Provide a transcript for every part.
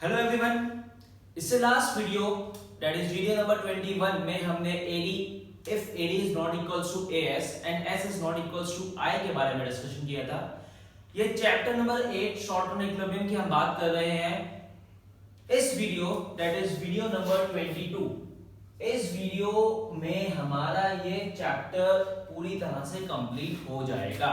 Hello everyone, इससे last video that is video number 21 में हमने AD if AD is not equals to AS and S is not equals to I के बारे में discussion किया था। ये chapter number 8 short term equilibrium की हम बात कर रहे हैं। इस video that is video number 22, इस वीडियो में हमारा ये चैप्टर पूरी तरह से कंप्लीट हो जाएगा।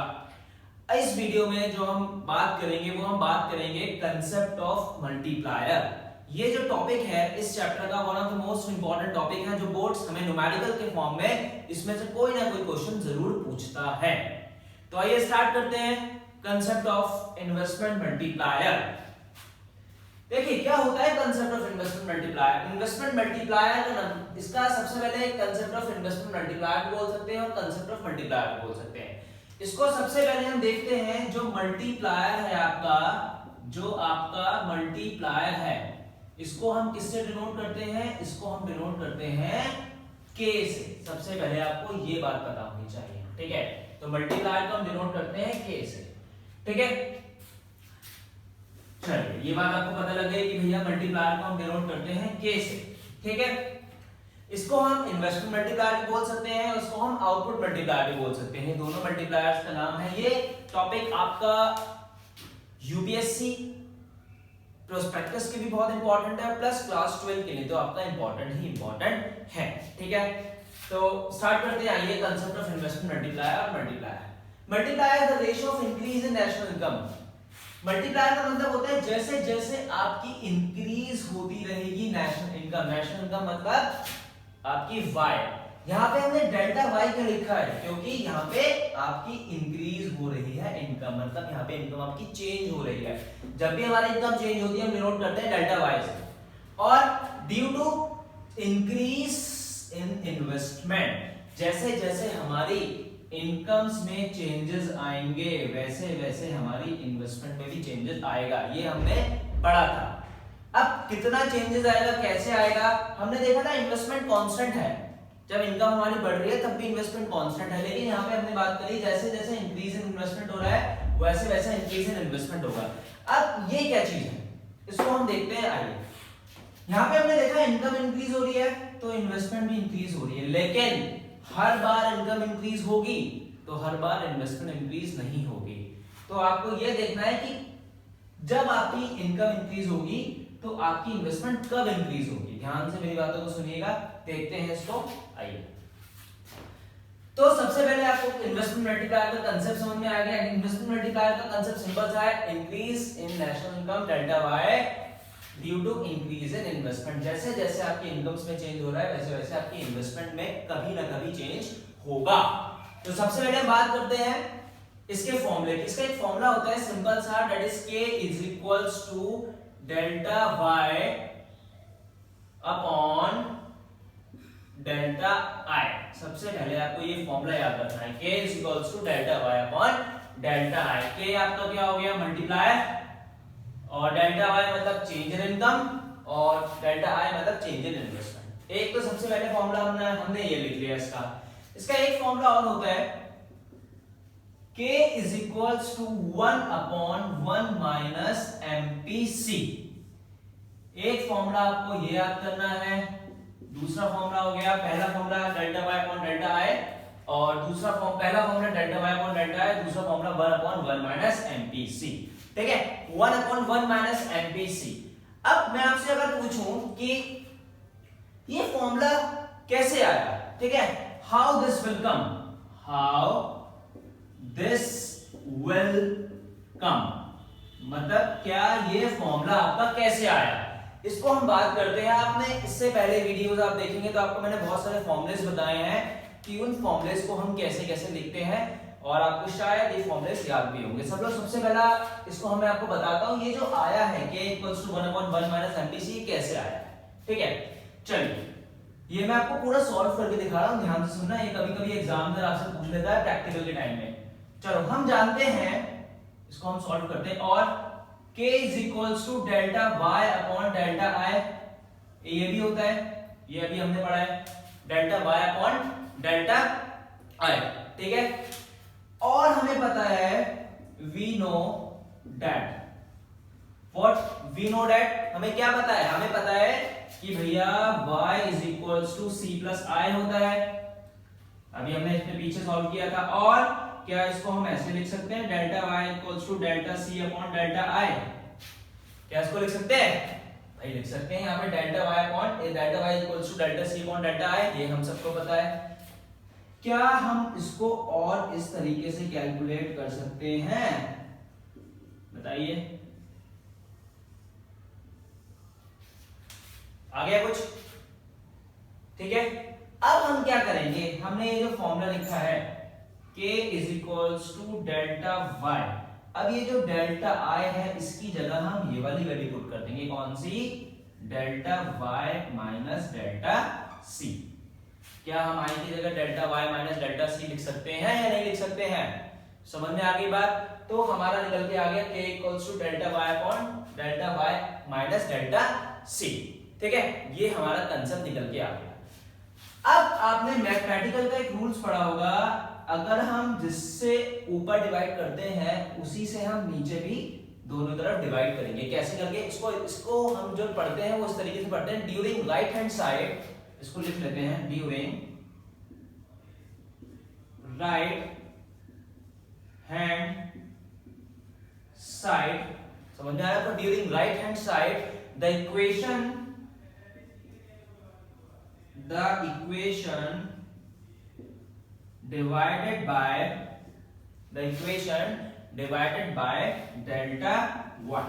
इस वीडियो में जो हम बात करेंगे वो हम बात करेंगे कंसेप्ट ऑफ मल्टीप्लायर। ये जो टॉपिक है इस चैप्टर का one of the most important topic है, जो बोर्ड्स हमें न्यूमेरिकल के फॉर्म में इसमें से कोई ना कोई क्वेश्चन जरूर पूछता है। तो आइए स्टार्ट करते हैं कंसेप्ट ऑफ इन्वेस्टमेंट मल्टीप्लायर। देखिए क्या होता है concept of investment multiplier. Investment multiplier का नाम, इसका सबसे पहले कंसेप्ट ऑफ इन्वेस्टमेंट मल्टीप्लायर बोल सकते हैं और कंसेप्ट ऑफ मल्टीप्लायर बोल सकते हैं। इसको सबसे पहले हम देखते हैं जो मल्टीप्लायर है आपका, जो आपका मल्टीप्लायर है, इसको हम किससे डिनोट करते हैं? इसको हम डिनोट करते हैं K से। सबसे पहले आपको ये बात पता होनी चाहिए, ठीक है? तो मल्टीप्लायर को हम डिनोट करते हैं K से, ठीक है? चलिए ये बात आपको पता लग गई कि भैया मल्टीप्लायर को हम डिनोट करते हैं K से, ठीक है? इसको हम इन्वेस्टमेंट मल्टीप्लायर भी बोल सकते हैं, उसको हम आउटपुट मल्टीप्लायर भी बोल सकते हैं। दोनों मल्टीप्लायर्स का नाम है। ये टॉपिक आपका यूपीएससी प्रोस्पेक्टस के भी बहुत इंपॉर्टेंट है, प्लस क्लास 12 के लिए तो आपका इंपॉर्टेंट ही इंपॉर्टेंट है, ठीक है? तो स्टार्ट करते हैं। आइए कंसेप्ट ऑफ इन्वेस्टमेंट मल्टीप्लायर और multiplier. Multiplier the ratio of increase in national income. Multiplier का मतलब होता है जैसे जैसे आपकी इंक्रीज होती रहेगी नेशनल इनकम। नेशनल इनकम मतलब आपकी y। यहाँ पे हमने डेल्टा y का लिखा है क्योंकि यहाँ पे आपकी इंक्रीज हो रही है इनकम, मतलब यहाँ पे इनकम आपकी चेंज हो रही है। जब भी हमारी इनकम चेंज होती है हम डिनोट करते हैं डेल्टा y से। और due to increase in investment, जैसे जैसे हमारी इनकम्स में चेंजेस आएंगे वैसे वैसे हमारी इन्वेस्टमेंट में भी चेंजेस आएगा। ये हमने पढ़ा था। अब कितना चेंजेस आएगा, कैसे आएगा? हमने देखा था इन्वेस्टमेंट कांस्टेंट है, जब इनकम हमारी बढ़ रही है तब भी इन्वेस्टमेंट कांस्टेंट है। लेकिन यहाँ पे हमने बात करी जैसे जैसे इंक्रीज इन इन्वेस्टमेंट हो रहा है वैसे वैसे इंक्रीज इन इन्वेस्टमेंट होगा। अब ये क्या चीज है इसको हम देखते हैं। आइए, यहाँ पे हमने देखा इनकम इंक्रीज हो रही है तो इन्वेस्टमेंट भी इंक्रीज हो रही है, लेकिन हर बार इनकम इंक्रीज होगी तो हर बार इन्वेस्टमेंट इंक्रीज नहीं होगी। तो आपको यह देखना है कि जब आपकी इनकम इंक्रीज होगी तो आपकी इन्वेस्टमेंट कब इंक्रीज होगी। ध्यान से मेरी बातों को सुनिएगा, देखते हैं इसको। आइए, तो सबसे पहले आपको इन्वेस्टमेंट मल्टीप्लायर का कांसेप्ट समझ में आ गया। इन्वेस्टमेंट मल्टीप्लायर का कांसेप्ट सिंपल सा है, increase in national income delta y due to increase in investment. जैसे जैसे आपकी इनकम्स में चेंज हो रहा है वैसे वैसे आपकी इन्वेस्टमेंट में कभी ना कभी चेंज होगा। तो सबसे पहले हम बात करते हैं इसके फॉर्मूले की। इसका एक फॉर्मूला होता है सिंपल सा, that is k is equals to delta y upon delta i। सबसे पहले आपको ये फॉर्मूला याद रखना है, k is equals to delta y upon delta i। k आपका क्या हो गया? मल्टीप्लायर, और डेल्टा y मतलब चेंज इन इनकम, और डेल्टा i मतलब चेंज इन इन्वेस्टमेंट। एक तो सबसे पहले फॉर्मूला हमने ये लिख लिया इसका। इसका एक फॉर्मूला और होता है k is equals to 1 upon 1 minus MPC। एक फॉर्मूला आपको ये याद करना है। दूसरा फॉर्मूला हो गया, पहला formula delta y upon delta i, और दूसरा पहला formula delta y upon delta i, दूसरा फॉर्मूला 1 अपॉन 1 माइनस MPC, ठीक है? 1 अपॉन 1 माइनस MPC। अब मैं आपसे अगर पूछूं कि ये फॉर्मूला कैसे आया, ठीक है? How this will come, how this will come, मतलब क्या ये फॉर्मूला आपका कैसे आया, इसको हम बात करते हैं। आपने इससे पहले वीडियोस आप देखेंगे तो आपको मैंने बहुत सारे फॉर्मूलेस बताए हैं कि उन फॉर्मूलेस को हम कैसे कैसे लिखते हैं, और आपको शायद ये फॉर्मूलेस याद भी होंगे सब लोग। सबसे पहला इसको मैं आपको बताता हूं, ये जो आया है k equals to 1 upon 1 minus MPC कैसे आया है, ठीक है? चलिए ये मैं आपको पूरा सॉल्व करके दिखा रहा हूं, ध्यान से सुनना। ये कभी कभी एग्जामिनर आपसे पूछ लेता है प्रैक्टिकल के टाइम में। चलो हम जानते हैं, इसको हम सॉल्व करते हैं। और k is equals to delta y upon delta i, ये भी होता है, ये अभी हमने पढ़ा है, delta y upon delta i, ठीक है? और हमें पता है, we know that what we know that, हमें क्या पता है, हमें पता है कि भैया y is equals to C plus I होता है। अभी हमने इसमें पीछे सॉल्व किया था। और क्या इसको हम ऐसे लिख सकते हैं, delta y equals to delta C upon delta I. क्या इसको लिख सकते हैं भाई, लिख सकते हैं। यहाँ पे delta y upon delta y equals to delta C upon delta I, ये हम सबको पता है। क्या हम इसको और इस तरीके से कैलकुलेट कर सकते हैं, बताइए। आ गया कुछ, ठीक है। अब हम क्या करेंगे, हमने ये जो फॉर्मूला लिखा है k is equals to delta y, अब ये जो डेल्टा i है इसकी जगह हम ये वाली वैल्यू पुट कर देंगे, कौन सी, delta y minus delta c। क्या हम i की जगह delta y minus delta c लिख सकते हैं या नहीं लिख सकते हैं, समझ में आ गई बात। तो हमारा निकल के आ गया k equals to delta y upon delta y minus delta c, ठीक है। ये हमारा कंसेप्ट निकल के आ गया। अब आपने मैथमेटिकल का एक रूल्स पढ़ा होगा, अगर हम जिससे ऊपर डिवाइड करते हैं उसी से हम नीचे भी दोनों तरफ डिवाइड करेंगे। कैसे करके, इसको हम जो पढ़ते हैं वो इस तरीके से पढ़ते हैं, ड्यूरिंग राइट हैंड साइड, इसको लिख लेते हैं ड्यूरिंग राइट हैंड साइड, समझ में आया। तो during right hand side the equation divided by delta y,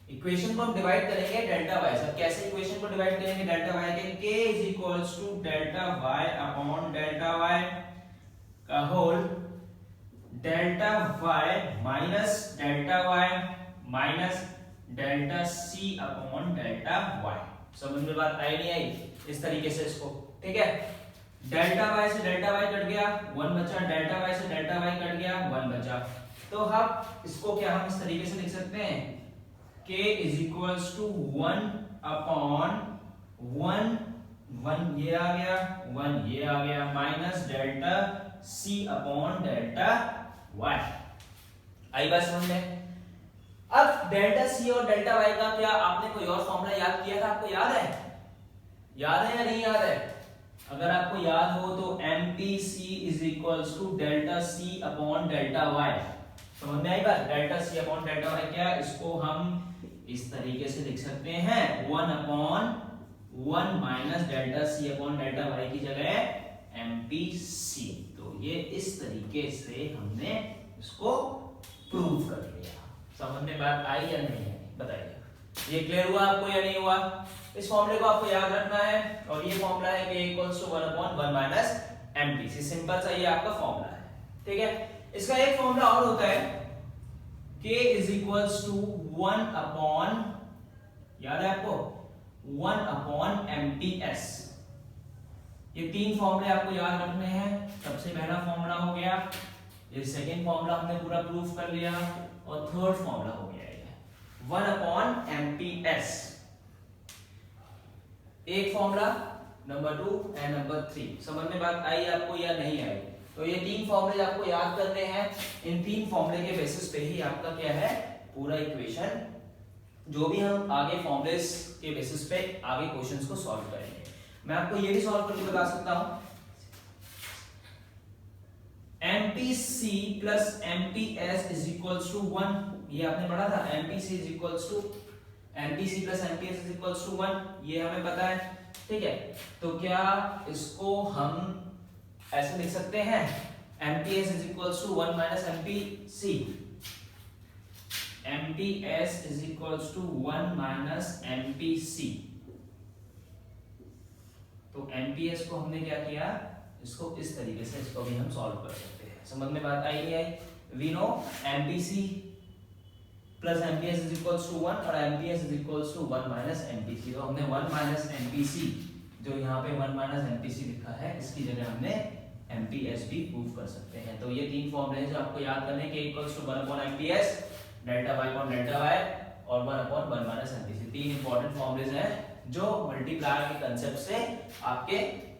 equation को हम डिवाइड करेंगे डेल्टा y से। कैसे इक्वेशन को डिवाइड करेंगे डेल्टा y के, k is equals to delta y upon delta y का whole delta y minus delta y minus delta c upon delta y। समझ में बात आई नहीं आई, इस तरीके से इसको, ठीक है। डेल्टा y से डेल्टा y कट गया, 1 बचा, डेल्टा y से डेल्टा y कट गया, 1 बचा। तो हम इसको क्या हम इस तरीके से लिख सकते हैं, k is equals to 1 upon 1 ये आ गया, 1 ये आ गया, minus delta c upon delta y। आई बात समझ में। अब डेल्टा c और डेल्टा y का क्या आपने कोई और फॉर्मूला याद किया था, आपको याद है, याद है या नहीं याद है। अगर आपको याद हो तो MPC is equals to delta c upon delta y, समझ में आई बात। Delta c upon delta y क्या, इसको हम इस तरीके से लिख सकते हैं 1 upon 1 minus delta c upon delta y की जगह MPC। तो ये इस तरीके से हमने इसको प्रूव कर लिया। समझ में बात आई या नहीं है, बताइए। ये क्लियर हुआ आपको या नहीं हुआ। इस फॉर्मूले को आपको याद रखना है, और ये फॉर्मूला है k equals to 1 upon 1 minus MPC। Simple सा ये आपका फॉर्मूला है, ठीक है। इसका एक फॉर्मूला और होता है, k is equals to 1 upon, याद है आपको, 1 अपॉन MPS। ये तीन फॉर्मूले आपको याद रखने हैं। सबसे पहला फॉर्मूला हो गया, ये सेकेंड फॉर्मूला हमने पूरा प्रूफ कर लिया, और थर्ड फॉर्मूला हो गया ये 1 अपॉन MPS। एक फॉर्मूला, नंबर 2 एंड नंबर 3। समझ में बात आई आपको या नहीं आई। तो ये तीन फॉर्मूले आपको याद करने हैं। इन तीन फॉर्मूले के बेसिस पे ही आपका क्या है, पूरा इक्वेशन, जो भी हम आगे फॉर्मूलेस के बेसिस पे आगे क्वेश्चंस को सॉल्व करेंगे। मैं आपको ये भी सॉल्व करके बता सकता हूं, MPC plus MPS is equals to 1। ये आपने पढ़ा था, MPC is equals to MPC plus MPS is equals to 1, ये हमें पता है, ठीक है। तो क्या इसको हम ऐसे लिख सकते हैं, MPS is equals to 1 minus MPC, MPS is equals to 1 minus MPC। तो MPS को हमने क्या किया, इसको इस तरीके से इसको भी हम सॉल्व कर सकते हैं। समझ में बात आई नहीं आई। We know MPC plus MPS is equals to 1 और MPS is equals to 1 minus MPC। तो हमने 1 माइनस MPC, जो यहाँ पे 1 माइनस MPC लिखा है, इसकी जगह हमने MPS भी प्रूव कर सकते हैं। तो ये तीन फॉर्मूले हैं जो आपको याद करने के, equals to 1 upon MPS, delta y upon delta y और 1 अपॉन 1 माइनस MPC। तीन इंपॉर्टेंट फॉर्मूलेज हैं जो मल्टीप्लायर के कांसेप्ट से आपके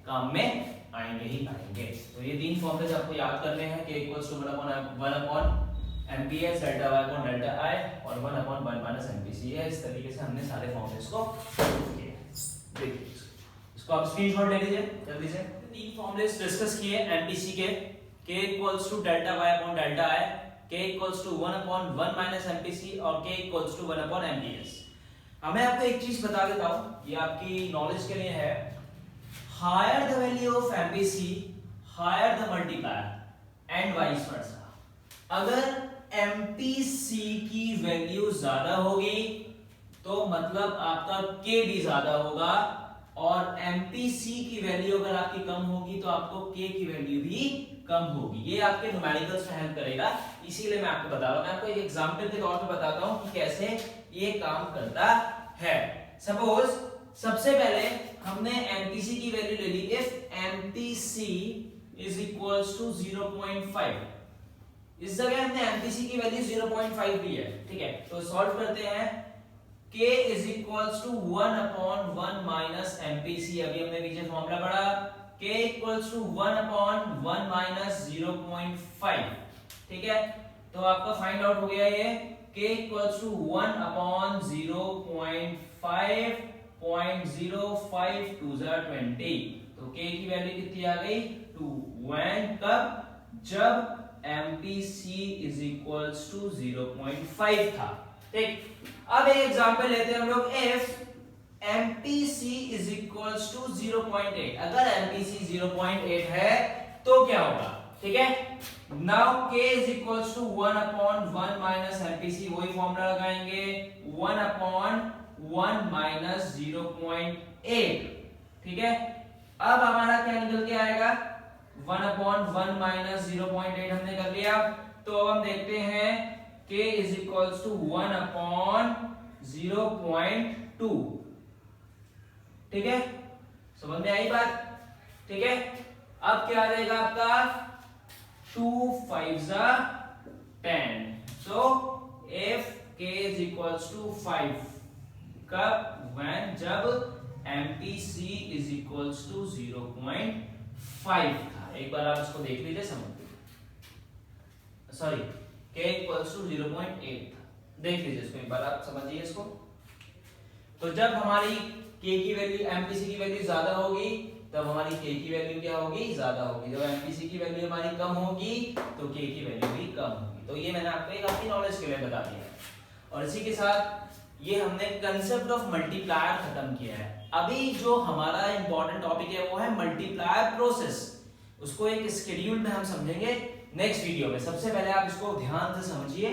काम में आएंगे ही आएंगे। तो ये तीन फॉर्मूलेज आपको याद करने हैं, k equals to 1 upon MPS delta y upon delta i और 1 अपॉन 1 माइनस MPC है। इस तरीके से हमने सारे फॉर्मूलेस को किए। देखिए इसको आप स्क्रीनशॉट ले लीजिए जल्दी से। तीन फॉर्मूलेस डिस्कस किए MPC के, k equals to delta y upon delta i, k equals to 1 upon 1 minus MPC और k equals to 1 upon MPS। अब मैं आपको एक चीज बता देता हूं, ये आपकी नॉलेज के लिए है। Higher the value of MPC higher the multiplier and vice versa. अगर MPC की वैल्यू ज्यादा होगी तो मतलब आपका k भी ज्यादा होगा, और MPC की वैल्यू अगर आपकी कम होगी तो आपको k की वैल्यू भी कम होगी। ये आपके न्यूमेरिकल्स में हेल्प करेगा, इसीलिए मैं आपको बता रहा हूं। मैं आपको एक एग्जांपल के तौर पे बताता हूं कि कैसे ये काम करता है। सपोज सबसे पहले हमने MPC की वैल्यू ले ली। If MPC is equals to 0.5, इस जगह हमने MPC की वैल्यू 0.5 ली है, ठीक है। तो सॉल्व करते हैं। k is equals to 1 upon 1 minus MPC। अभी हमने पीछे फॉर्मूला पढ़ा, k equals to 1 upon 1 minus 0.5, ठीक है। तो आपका फाइंड आउट हो गया ये k equals to 1 upon 0.5 0.05 to 20। तो k की वैल्यू कितनी आ गई 2। व्हेन कब, जब MPC इज इक्वल्स टू 0.5 था, ठीक। अब एक एग्जांपल लेते हैं हम लोग। If MPC is equals to 0.8, अगर MPC 0.8 है तो क्या होगा, ठीक है। Now k is equals to 1 upon 1 minus MPC, वही फॉर्मूला लगाएंगे 1 अपॉन 1 माइनस 0.8, ठीक है। अब हमारा क्या निकल के आएगा 1 अपॉन 1 माइनस 0.8 हमने कर लिया। तो अब हम देखते हैं k is equals to 1 upon 0.2, ठीक है। समझ में आई बात, ठीक है। अब क्या आ जाएगा आपका 2 5 10। So if k is equals to 5, कब, when, जब MPC इज इक्वल्स टू 0.5 था। एक बार आप इसको देख लीजिए, समझ, सॉरी k इक्वल्स टू 0.8 था, देख लीजिए इसको एक बार, आप समझिए इसको। तो जब हमारी k की वैल्यू MPC की वैल्यू ज्यादा होगी तब हमारी k की वैल्यू क्या होगी, ज्यादा होगी। जब MPC की वैल्यू हमारी कम होगी तो k की वैल्यू भी कम होगी। तो ये मैंने आपको एक अपनी नॉलेज के लिए बता दिया है। और इसी के साथ ये हमने कंसेप्ट ऑफ मल्टीप्लायर खत्म किया है। अभी जो हमारा इंपॉर्टेंट टॉपिक है वो है मल्टीप्लायर प्रोसेस। उसको एक शेड्यूल में हम समझेंगे नेक्स्ट वीडियो में। सबसे पहले आप इसको ध्यान से समझिए,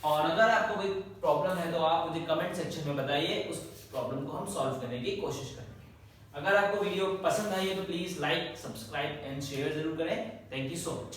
और अगर आपको कोई प्रॉब्लम है तो आप मुझे कमेंट सेक्शन में बताइए, उस प्रॉब्लम को हम सॉल्व करने की कोशिश करेंगे। अगर आपको वीडियो पसंद आई है तो please like, subscribe and share जरूर करें। Thank you so much.